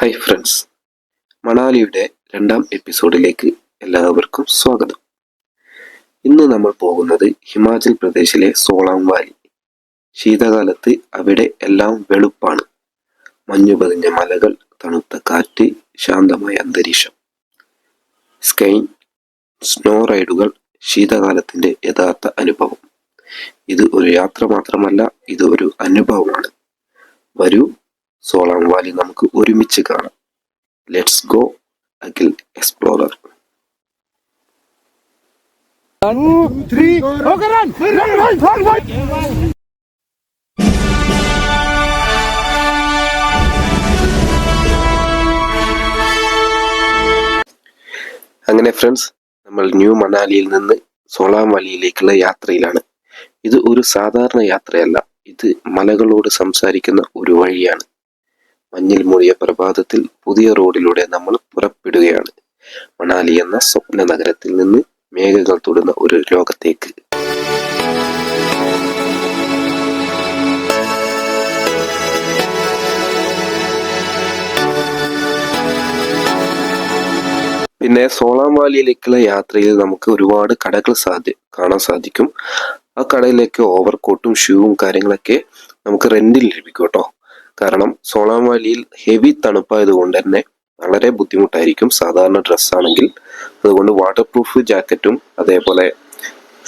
Hi friends, മണാലിയുടെ രണ്ടാം എപ്പിസോഡിലേക്ക് എല്ലാവർക്കും സ്വാഗതം. ഇന്ന് നമ്മൾ പോകുന്നത് ഹിമാചൽ പ്രദേശിലെ സോളാങ് വാലി. ശീതകാലത്ത് അവിടെ എല്ലാം വെളുപ്പാണ്. മഞ്ഞു പതിഞ്ഞ മലകൾ, തണുത്ത കാറ്റ്, ശാന്തമായ അന്തരീക്ഷം. സ്നോ റൈഡുകൾ, ശീതകാലത്തിന്റെ യഥാർത്ഥ അനുഭവം. ഇത് ഒരു യാത്ര മാത്രമല്ല, ഇത് ഒരു അനുഭവമാണ്. വരൂ, സോളാങ് വാലി നമുക്ക് ഒരുമിച്ച് കാണാം. Let's go Akhil explorer. അങ്ങനെ ഫ്രണ്ട്സ്, നമ്മൾ ന്യൂ മണാലിയിൽ നിന്ന് സോളാങ് വാലിയിലേക്കുള്ള യാത്രയിലാണ്. ഇത് ഒരു സാധാരണ യാത്രയല്ല, ഇത് മലകളോട് സംസാരിക്കുന്ന ഒരു വഴിയാണ്. മഞ്ഞിൽ മൂടിയ പ്രഭാതത്തിൽ പുതിയ റോഡിലൂടെ നമ്മൾ പുറപ്പെടുകയാണ്. മണാലി എന്ന സ്വപ്ന നഗരത്തിൽ നിന്ന് മേഘങ്ങൾ തൊടുന്ന ഒരു ലോകത്തേക്ക്. പിന്നെ സോളാങ് വാലിയിലേക്കുള്ള യാത്രയിൽ നമുക്ക് ഒരുപാട് കടകൾ കാണാൻ സാധിക്കും. ആ കടയിലേക്ക് ഓവർകോട്ടും ഷൂവും കാര്യങ്ങളൊക്കെ നമുക്ക് റെന്റിൽ ലഭിക്കും കേട്ടോ. കാരണം സോളാങ് വാലിയിൽ ഹെവി തണുപ്പായതുകൊണ്ട് തന്നെ വളരെ ബുദ്ധിമുട്ടായിരിക്കും സാധാരണ ഡ്രസ്സാണെങ്കിൽ. അതുകൊണ്ട് വാട്ടർ പ്രൂഫ് ജാക്കറ്റും അതേപോലെ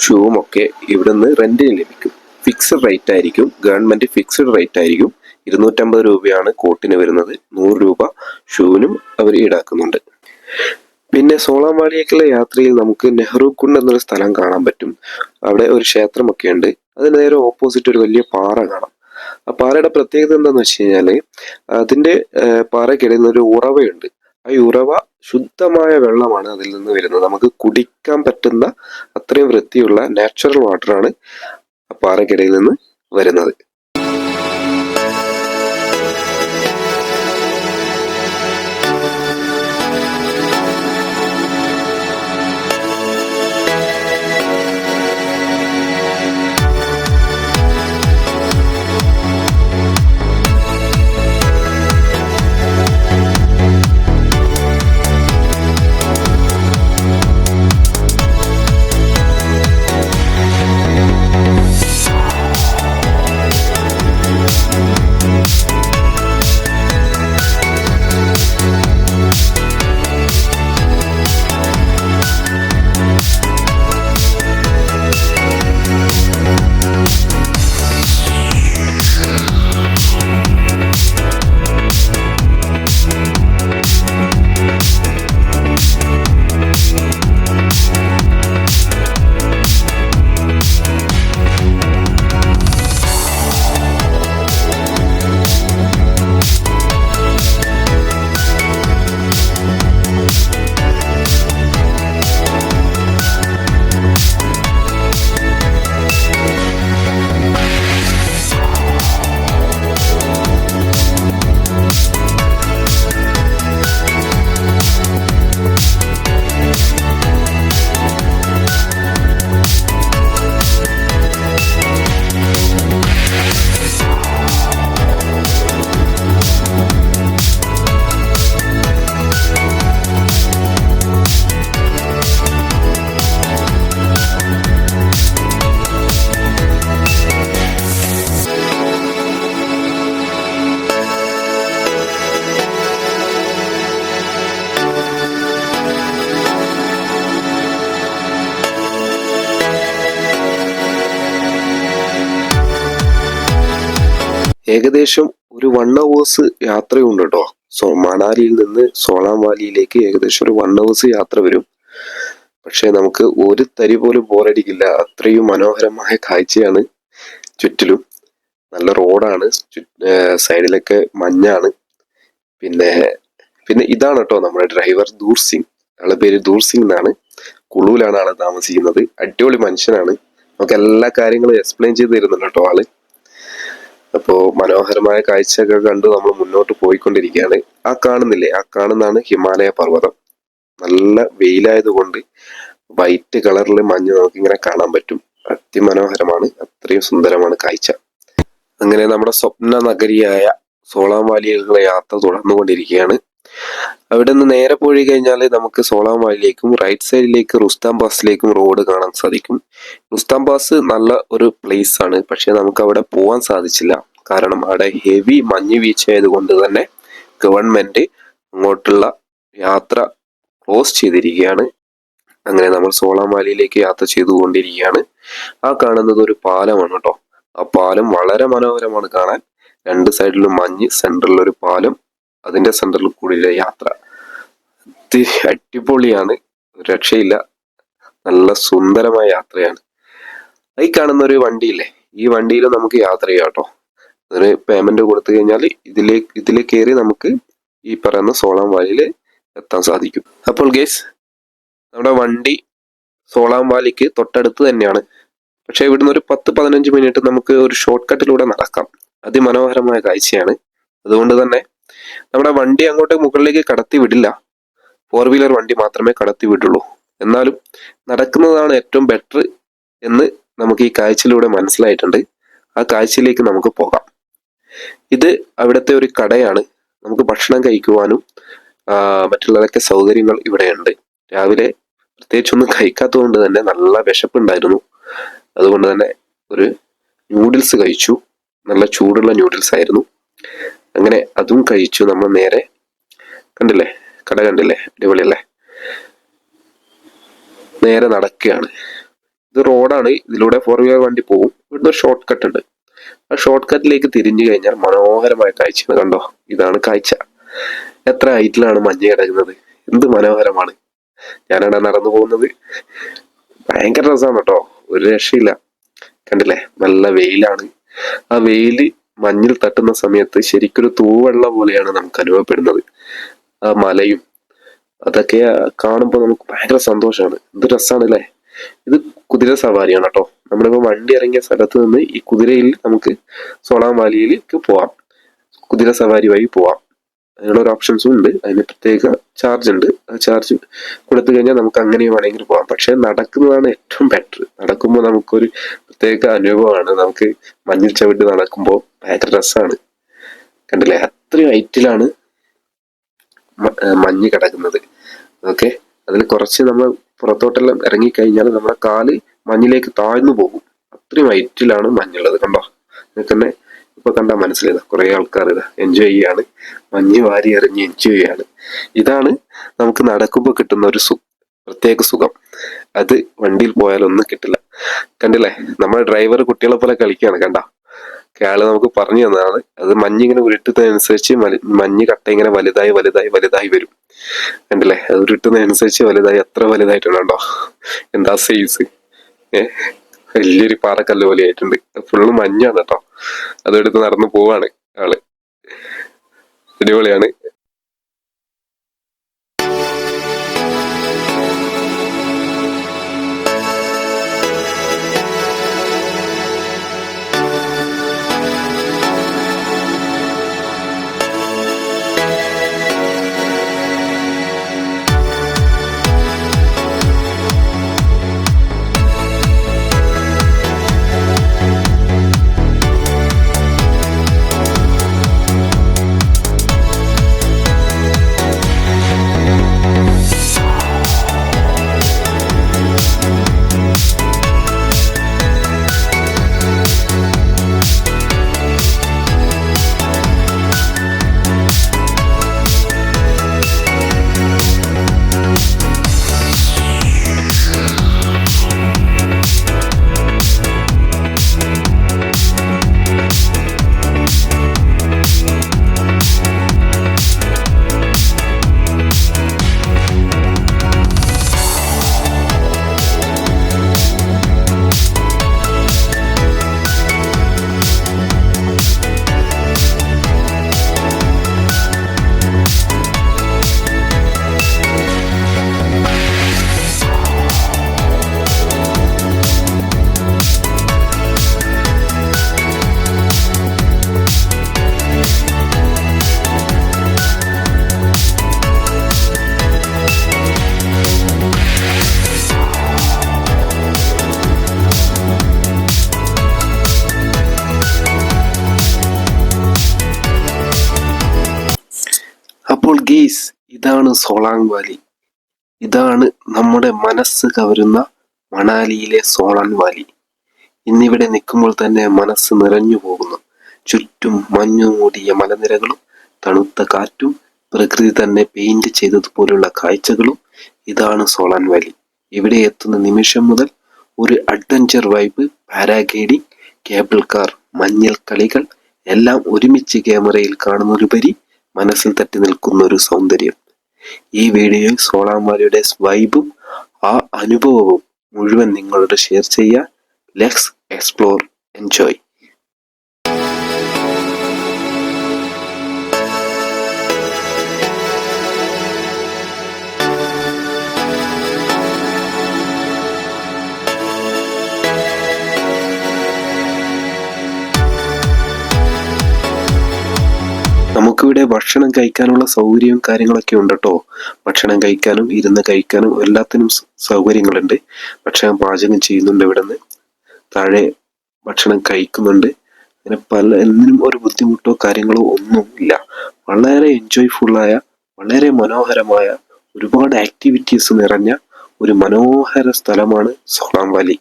ഷൂവും ഒക്കെ ഇവിടുന്ന് റെന്റിന് ലഭിക്കും. ഫിക്സഡ് റേറ്റ് ആയിരിക്കും, ഗവൺമെന്റ് ഫിക്സഡ് റേറ്റ് ആയിരിക്കും. 250 രൂപയാണ് കോട്ടിന് വരുന്നത്. 100 രൂപ ഷൂവിനും അവർ ഈടാക്കുന്നുണ്ട്. പിന്നെ സോളാങ് വാലിയേക്കുള്ള യാത്രയിൽ നമുക്ക് നെഹ്റു കുണ്ട് എന്നൊരു സ്ഥലം കാണാൻ പറ്റും. അവിടെ ഒരു ക്ഷേത്രമൊക്കെ ഉണ്ട്. അതിന് നേരെ ഓപ്പോസിറ്റ് ഒരു വലിയ പാറ കാണാം. ആ പാറയുടെ പ്രത്യേകത എന്താന്ന് വെച്ച് കഴിഞ്ഞാല് അതിന്റെ പാറയ്ക്കിടയിൽ ഒരു ഉറവയുണ്ട്. ആ ഉറവ ശുദ്ധമായ വെള്ളമാണ് അതിൽ നിന്ന് വരുന്നത്. നമുക്ക് കുടിക്കാൻ പറ്റുന്ന അത്രയും വൃത്തിയുള്ള നാച്ചുറൽ വാട്ടറാണ് ആ പാറയ്ക്കിടയിൽ നിന്ന് വരുന്നത്. ഏകദേശം ഒരു 1 hours യാത്രയുണ്ട് കേട്ടോ. മണാലിയിൽ നിന്ന് സോളാങ് വാലിയിലേക്ക് ഏകദേശം ഒരു 1 hours യാത്ര വരും. പക്ഷെ നമുക്ക് ഒരു തരി പോലും ബോറടിക്കില്ല. അത്രയും മനോഹരമായ കാഴ്ചയാണ് ചുറ്റിലും. നല്ല റോഡാണ്, സൈഡിലൊക്കെ മഞ്ഞാണ്. പിന്നെ പിന്നെ ഇതാണ് കേട്ടോ നമ്മുടെ ഡ്രൈവർ ദൂർസിംഗ്. ആളുടെ പേര് ദൂർസിംഗ് എന്നാണ്. കുളുവിലാണ് ആള് താമസിക്കുന്നത്. അടിപൊളി മനുഷ്യനാണ്. നമുക്ക് എല്ലാ കാര്യങ്ങളും എക്സ്പ്ലെയിൻ ചെയ്ത് തരുന്നുണ്ട് കേട്ടോ ആള്. അപ്പോ മനോഹരമായ കാഴ്ചയൊക്കെ കണ്ട് നമ്മൾ മുന്നോട്ട് പോയിക്കൊണ്ടിരിക്കുകയാണ്. ആ കാണുന്നില്ലേ, ആ കാണുന്നതാണ് ഹിമാലയ പർവ്വതം. നല്ല വെയിലായതുകൊണ്ട് വൈറ്റ് കളറിൽ മഞ്ഞ് നമുക്ക് ഇങ്ങനെ കാണാൻ പറ്റും. അതിമനോഹരമാണ്, അത്രയും സുന്ദരമാണ് കാഴ്ച. അങ്ങനെ നമ്മുടെ സ്വപ്ന നഗരിയായ സോളാം വാലിയിലുള്ള യാത്ര തുടർന്നുകൊണ്ടിരിക്കുകയാണ്. അവിടെ നിന്ന് നേരെ പോയി കഴിഞ്ഞാൽ നമുക്ക് സോളാം വാലിയിലേക്കും റൈറ്റ് സൈഡിലേക്ക് റുസ്താം പാസിലേക്കും റോഡ് കാണാൻ സാധിക്കും. റുസ്താം പാസ് നല്ല ഒരു പ്ലേസ് ആണ്, പക്ഷെ നമുക്ക് അവിടെ പോകാൻ സാധിച്ചില്ല. കാരണം അവിടെ ഹെവി മഞ്ഞ് വീഴ്ച ആയതുകൊണ്ട് തന്നെ ഗവൺമെന്റ് അങ്ങോട്ടുള്ള യാത്ര ക്ലോസ് ചെയ്തിരിക്കുകയാണ്. അങ്ങനെ നമ്മൾ സോളാം വാലിയിലേക്ക് യാത്ര ചെയ്തുകൊണ്ടിരിക്കുകയാണ്. ആ കാണുന്നത് ഒരു പാലമാണ് കേട്ടോ. ആ പാലം വളരെ മനോഹരമാണ് കാണാൻ. രണ്ട് സൈഡിലും മഞ്ഞ്, സെന്ററിൽ ഒരു പാലം, അതിന്റെ സെന്ററിൽ കൂടിയുള്ള യാത്ര അടിപൊളിയാണ്, രക്ഷയില്ല. നല്ല സുന്ദരമായ യാത്രയാണ്. ഈ കാണുന്ന ഒരു വണ്ടിയില്ലേ, ഈ വണ്ടിയിൽ നമുക്ക് യാത്ര ചെയ്യാം കേട്ടോ. അതിന് പേയ്മെന്റ് കൊടുത്തു കഴിഞ്ഞാൽ ഇതിൽ കയറി നമുക്ക് ഈ പറയുന്ന സോളാം വാലിയിൽ എത്താൻ സാധിക്കും. അപ്പോൾ ഗേസ്, നമ്മുടെ വണ്ടി സോളാം വാലിക്ക് തൊട്ടടുത്ത് തന്നെയാണ്. പക്ഷെ ഇവിടുന്ന് ഒരു 10-15 മിനിറ്റ് നമുക്ക് ഒരു ഷോർട്ട് കട്ടിലൂടെ നടക്കാം. അതിമനോഹരമായ കാഴ്ചയാണ്. അതുകൊണ്ട് തന്നെ നമ്മുടെ വണ്ടി അങ്ങോട്ട് മുകളിലേക്ക് കടത്തി വിടില്ല. 4 വീലർ വണ്ടി മാത്രമേ കടത്തി വിടുള്ളൂ. എന്നാലും നടക്കുന്നതാണ് ഏറ്റവും ബെറ്റർ എന്ന് നമുക്ക് ഈ കാഴ്ചയിലൂടെ മനസ്സിലായിട്ടുണ്ട്. ആ കാഴ്ചയിലേക്ക് നമുക്ക് പോകാം. ഇത് അവിടുത്തെ ഒരു കടയാണ്. നമുക്ക് ഭക്ഷണം കഴിക്കുവാനും മറ്റുള്ളതൊക്കെ സൗകര്യങ്ങൾ ഇവിടെയുണ്ട്. രാവിലെ പ്രത്യേകിച്ചൊന്നും കഴിക്കാത്തത് കൊണ്ട് തന്നെ നല്ല വിശപ്പുണ്ടായിരുന്നു. അതുകൊണ്ട് തന്നെ ഒരു ന്യൂഡിൽസ് കഴിച്ചു. നല്ല ചൂടുള്ള ന്യൂഡിൽസ് ആയിരുന്നു. അങ്ങനെ അതും കഴിച്ചു. നമ്മൾ നേരെ കണ്ടില്ലേ, കട കണ്ടില്ലേ, അടിപൊളിയല്ലേ. നേരെ നടക്കുകയാണ്. ഇത് റോഡാണ്, ഇതിലൂടെ 4 വീലർ വണ്ടി പോകും. ഇവിടുന്ന് ഒരു ഷോർട്ട് കട്ട് ഉണ്ട്. ആ ഷോർട്ട് കട്ടിലേക്ക് തിരിഞ്ഞു കഴിഞ്ഞാൽ മനോഹരമായ കാഴ്ചയാണ്. കണ്ടോ, ഇതാണ് കാഴ്ച. എത്ര ഹൈറ്റിലാണ് മഞ്ഞ് കിടക്കുന്നത്, എന്ത് മനോഹരമാണ്. ഞാനവിടെ നടന്നു പോകുന്നത്. ഭയങ്കര രസമാണ് കേട്ടോ, ഒരു രക്ഷയില്ല. കണ്ടില്ലേ, നല്ല വെയിലാണ്. ആ വെയില് മഞ്ഞിൽ തട്ടുന്ന സമയത്ത് ശരിക്കൊരു തൂവെള്ള പോലെയാണ് നമുക്ക് അനുഭവപ്പെടുന്നത്. ആ മലയും അതൊക്കെ കാണുമ്പോൾ നമുക്ക് ഭയങ്കര സന്തോഷമാണ്. എന്ത് രസമാണ് അല്ലേ. ഇത് കുതിര സവാരിയാണ് കേട്ടോ. നമ്മളിപ്പോ വണ്ടി ഇറങ്ങിയ സ്ഥലത്ത് നിന്ന് ഈ കുതിരയിൽ നമുക്ക് സോളാം വാലിയിലേക്ക് പോവാം. കുതിര സവാരി വഴി പോവാം. അതിനുള്ള ഒരു ഓപ്ഷൻസും ഉണ്ട്. അതിന് പ്രത്യേക ചാർജ് ഉണ്ട്. ആ ചാർജ് കൊടുത്തു കഴിഞ്ഞാൽ നമുക്ക് അങ്ങനെ വേണമെങ്കിൽ പോവാം. പക്ഷെ നടക്കുന്നതാണ് ഏറ്റവും ബെറ്റർ. നടക്കുമ്പോൾ നമുക്കൊരു പ്രത്യേക അനുഭവമാണ്. നമുക്ക് മഞ്ഞിൽ ചവിട്ടി നടക്കുമ്പോൾ ഭയങ്കര രസമാണ്. കണ്ടില്ലേ, അത്രയും ഹൈറ്റിലാണ് മഞ്ഞ് കിടക്കുന്നത്. ഓക്കെ, അതിൽ കുറച്ച് നമ്മൾ പുറത്തോട്ടെല്ലാം ഇറങ്ങിക്കഴിഞ്ഞാൽ നമ്മുടെ കാല് മഞ്ഞിലേക്ക് താഴ്ന്നു പോകും. അത്രയും ഹൈറ്റിലാണ് മഞ്ഞുള്ളത്. കണ്ടോ, നിങ്ങൾക്ക് തന്നെ ഇപ്പൊ കണ്ടാൽ മനസ്സിലായത്. കുറെ ആൾക്കാർ ഇതാ എൻജോയ് ചെയ്യാണ്, മഞ്ഞ് വാരി എറിഞ്ഞ് എൻജോയ് ചെയ്യാണ്. ഇതാണ് നമുക്ക് നടക്കുമ്പോൾ കിട്ടുന്ന ഒരു പ്രത്യേക സുഖം. അത് വണ്ടിയിൽ പോയാലൊന്നും കിട്ടില്ല. കണ്ടില്ലേ, നമ്മുടെ ഡ്രൈവർ കുട്ടികളെ പോലെ കളിക്കുകയാണ്. കണ്ട, അയാള് നമുക്ക് പറഞ്ഞു തന്നതാണ്. അത് മഞ്ഞിങ്ങനെ ഉരുട്ടുന്നതനുസരിച്ച് മഞ്ഞ് കട്ട ഇങ്ങനെ വലുതായി വലുതായി വലുതായി വരും. കണ്ടില്ലേ, അത് ഉരുട്ടുന്നതനുസരിച്ച് വലുതായി. എത്ര വലുതായിട്ടുണ്ടോ, എന്താ സൈസ്. വലിയൊരു പാറക്കല്ല് പോലെ ആയിട്ടുണ്ട്. ഫുള്ള് മഞ്ഞാണ് കേട്ടോ. അതെടുത്ത് നടന്നു പോവാണ് ആള്. അടിപൊളിയാണ്. ഗെയ്സ്, ഇതാണ് സോളാങ് വാലി. ഇതാണ് നമ്മുടെ മനസ്സ് കവരുന്ന മണാലിയിലെ സോളാങ് വാലി. ഇന്നിവിടെ നിൽക്കുമ്പോൾ തന്നെ മനസ്സ് നിറഞ്ഞു പോകുന്നു. ചുറ്റും മഞ്ഞു മൂടിയ മലനിരകളും തണുത്ത കാറ്റും പ്രകൃതി തന്നെ പെയിന്റ് ചെയ്തതുപോലുള്ള കാഴ്ചകളും. ഇതാണ് സോളാൻ വാലി. ഇവിടെ എത്തുന്ന നിമിഷം മുതൽ ഒരു adventure vibe, paragliding, cable car, മഞ്ഞൾ കളികൾ എല്ലാം ഒരുമിച്ച് ക്യാമറയിൽ കാണുന്നതിലുപരി മനസ്സിൽ തട്ടി നിൽക്കുന്ന ഒരു സൗന്ദര്യം. ഈ വീഡിയോയിൽ സോളാൻ വാലിയുടെ വൈബും ആ അനുഭവവും മുഴുവൻ നിങ്ങളോട് ഷെയർ ചെയ്യാം. Let's explore, enjoy. നമുക്കിവിടെ ഭക്ഷണം കഴിക്കാനുള്ള സൗകര്യവും കാര്യങ്ങളൊക്കെ ഉണ്ട് കേട്ടോ. ഭക്ഷണം കഴിക്കാനും ഇരുന്ന് കഴിക്കാനും എല്ലാത്തിനും സൗകര്യങ്ങളുണ്ട്. ഭക്ഷണം പാചകം ചെയ്യുന്നുണ്ട്. ഇവിടെ നിന്ന് താഴെ ഭക്ഷണം കഴിക്കുന്നുണ്ട്. അങ്ങനെ എന്തിനും ഒരു ബുദ്ധിമുട്ടോ കാര്യങ്ങളോ ഒന്നും ഇല്ല. വളരെ എൻജോയ്ഫുള്ളായ, വളരെ മനോഹരമായ, ഒരുപാട് ആക്ടിവിറ്റീസ് നിറഞ്ഞ ഒരു മനോഹര സ്ഥലമാണ് സോളാൻ വാലി.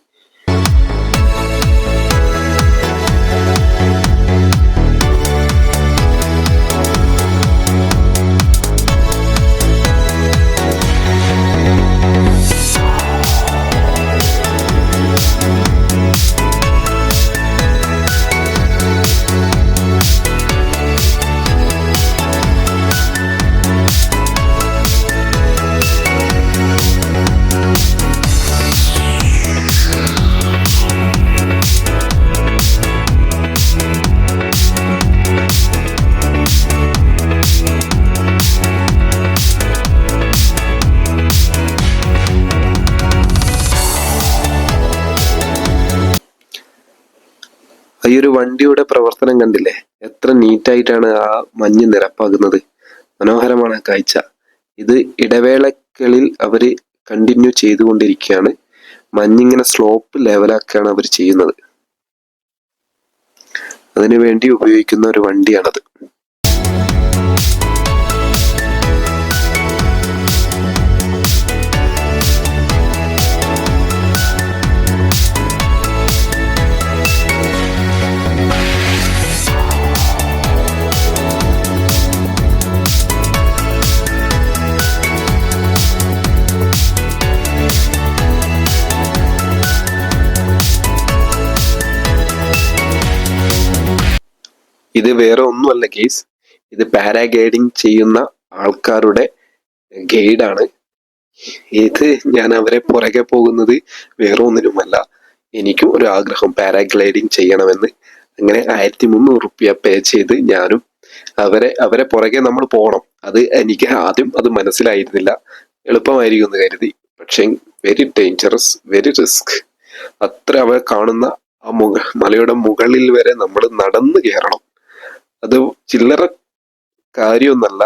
ഈ ഒരു വണ്ടിയുടെ പ്രവർത്തനം കണ്ടില്ലേ? എത്ര നീറ്റായിട്ടാണ് ആ മഞ്ഞ് നിരപ്പാകുന്നത്. മനോഹരമാണ് കാഴ്ച. ഇത് ഇടവേളകളിൽ അവര് കണ്ടിന്യൂ ചെയ്തുകൊണ്ടിരിക്കുകയാണ്. മഞ്ഞിങ്ങനെ സ്ലോപ്പ് ലെവലാക്കുകയാണ് അവർ ചെയ്യുന്നത്. അതിനുവേണ്ടി ഉപയോഗിക്കുന്ന ഒരു വണ്ടിയാണത്. ഇത് വേറെ ഒന്നുമല്ല കേസ്, ഇത് പാരാഗ്ലൈഡിംഗ് ചെയ്യുന്ന ആൾക്കാരുടെ ഗൈഡാണ്. ഇത് ഞാൻ അവരെ പുറകെ പോകുന്നത് വേറെ ഒന്നിനുമല്ല. എനിക്കും ഒരു ആഗ്രഹം പാരാഗ്ലൈഡിംഗ് ചെയ്യണമെന്ന്. അങ്ങനെ 1300 റുപ്യ പേ ചെയ്ത് ഞാനും അവരെ പുറകെ നമ്മൾ പോകണം. അത് എനിക്ക് ആദ്യം അത് മനസ്സിലായിരുന്നില്ല. എളുപ്പമായിരിക്കും എന്ന് കരുതി. പക്ഷെ വെരി ഡേഞ്ചറസ്, വെരി റിസ്ക്. അത്ര അവർ കാണുന്ന ആ മലയുടെ മുകളിൽ വരെ നമ്മൾ നടന്നു കയറണം. അത് ചില്ലറ കാര്യമൊന്നല്ല.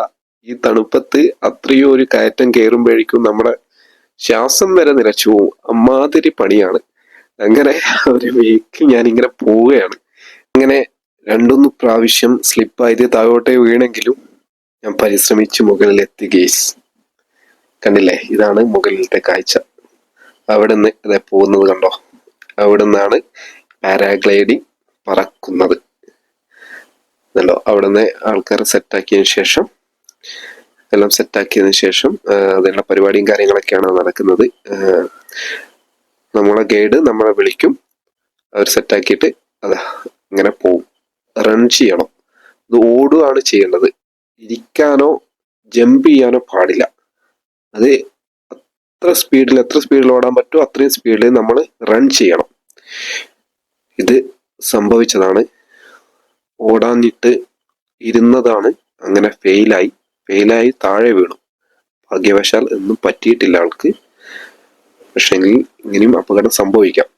ഈ തണുപ്പത്ത് അത്രയോ ഒരു കയറ്റം കയറുമ്പോഴേക്കും നമ്മുടെ ശ്വാസം വരെ നിലച്ചു പോവും. അമ്മാതിരി പണിയാണ്. അങ്ങനെ ഒരു വീക്കിൽ ഞാനിങ്ങനെ പോവുകയാണ്. അങ്ങനെ 2-3 പ്രാവശ്യം സ്ലിപ്പായത് താഴോട്ടെ വീണെങ്കിലും ഞാൻ പരിശ്രമിച്ച് മുകളിലെത്തി ഗെയ്സ്. കണ്ടില്ലേ? ഇതാണ് മുകളിലത്തെ കാഴ്ച. അവിടെ നിന്ന് ഇതേ പോകുന്നത് കണ്ടോ? അവിടെ നിന്നാണ് പാരാഗ്ലൈഡിങ് പറക്കുന്നത്. അവിടെ നിന്ന് ആൾക്കാർ സെറ്റാക്കിയതിനു ശേഷം അതിനുള്ള പരിപാടിയും കാര്യങ്ങളൊക്കെയാണ് നടക്കുന്നത്. നമ്മളെ ഗൈഡ് നമ്മളെ വിളിക്കും. അവർ സെറ്റാക്കിയിട്ട് അതാ ഇങ്ങനെ പോവും. റൺ ചെയ്യണം. ഇത് ഓടുകയാണ് ചെയ്യേണ്ടത്. ഇരിക്കാനോ ജമ്പ് ചെയ്യാനോ പാടില്ല. അത് എത്ര സ്പീഡിൽ ഓടാൻ പറ്റുമോ അത്രയും സ്പീഡിൽ നമ്മൾ റൺ ചെയ്യണം. ഇത് സംഭവിച്ചതാണ്. ഓടാനിട്ട് ഇരുന്നതാണ്. അങ്ങനെ ഫെയിലായി താഴെ വീണു. ഭാഗ്യവശാൽ ഒന്നും പറ്റിയിട്ടില്ല ആൾക്ക്. പക്ഷെങ്കിൽ ഇങ്ങനെയും അപകടം സംഭവിക്കാം.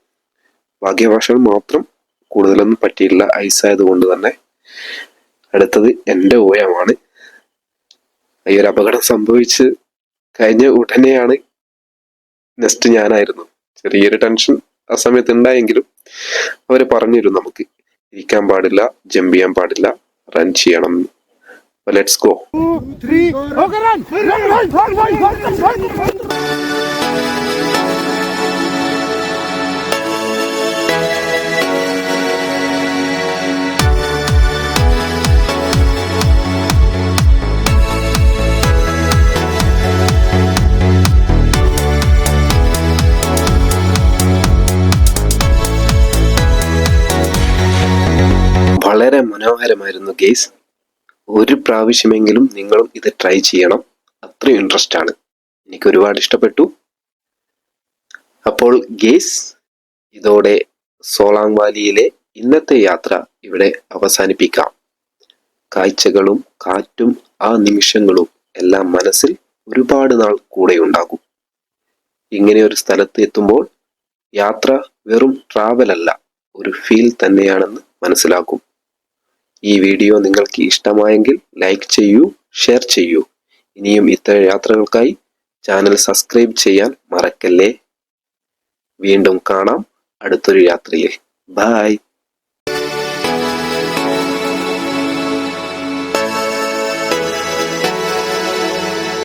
ഭാഗ്യവശാൽ മാത്രം കൂടുതലൊന്നും പറ്റിയില്ല. ഐസായത് കൊണ്ട് തന്നെ. അടുത്തത് എൻ്റെ ഊഴമാണ്. ഈ ഒരു അപകടം സംഭവിച്ച് കഴിഞ്ഞ ഉടനെയാണ് നെക്സ്റ്റ് ഞാനായിരുന്നു. ചെറിയൊരു ടെൻഷൻ ആ സമയത്ത് ഉണ്ടായെങ്കിലും അവർ പറഞ്ഞിരുന്നു നമുക്ക് ഇരിക്കാൻ പാടില്ല, ജമ്പ് ചെയ്യാൻ പാടില്ല, റൺ ചെയ്യണം. Let's go. വളരെ മനോഹരമായിരുന്നു ഗേസ്. ഒരു പ്രാവശ്യമെങ്കിലും നിങ്ങളും ഇത് ട്രൈ ചെയ്യണം. അത്രയും ഇൻട്രസ്റ്റ് ആണ്. എനിക്ക് ഒരുപാട് ഇഷ്ടപ്പെട്ടു. അപ്പോൾ ഗേസ്, ഇതോടെ സോളാങ് വാലിയിലെ ഇന്നത്തെ യാത്ര ഇവിടെ അവസാനിപ്പിക്കാം. കാഴ്ചകളും കാറ്റും ആ നിമിഷങ്ങളും എല്ലാം മനസ്സിൽ ഒരുപാട് നാൾ കൂടെ ഉണ്ടാകും. ഇങ്ങനെ ഒരു സ്ഥലത്ത് എത്തുമ്പോൾ യാത്ര വെറും ട്രാവൽ അല്ല, ഒരു ഫീൽ തന്നെയാണെന്ന് മനസ്സിലാക്കും. ഈ വീഡിയോ നിങ്ങൾക്ക് ഇഷ്ടമായെങ്കിൽ ലൈക്ക് ചെയ്യൂ, ഷെയർ ചെയ്യൂ. ഇനിയും ഇത്തരം യാത്രകൾക്കായി ചാനൽ സബ്സ്ക്രൈബ് ചെയ്യാൻ മറക്കല്ലേ. വീണ്ടും കാണാം അടുത്തൊരു യാത്രയിൽ. ബൈ.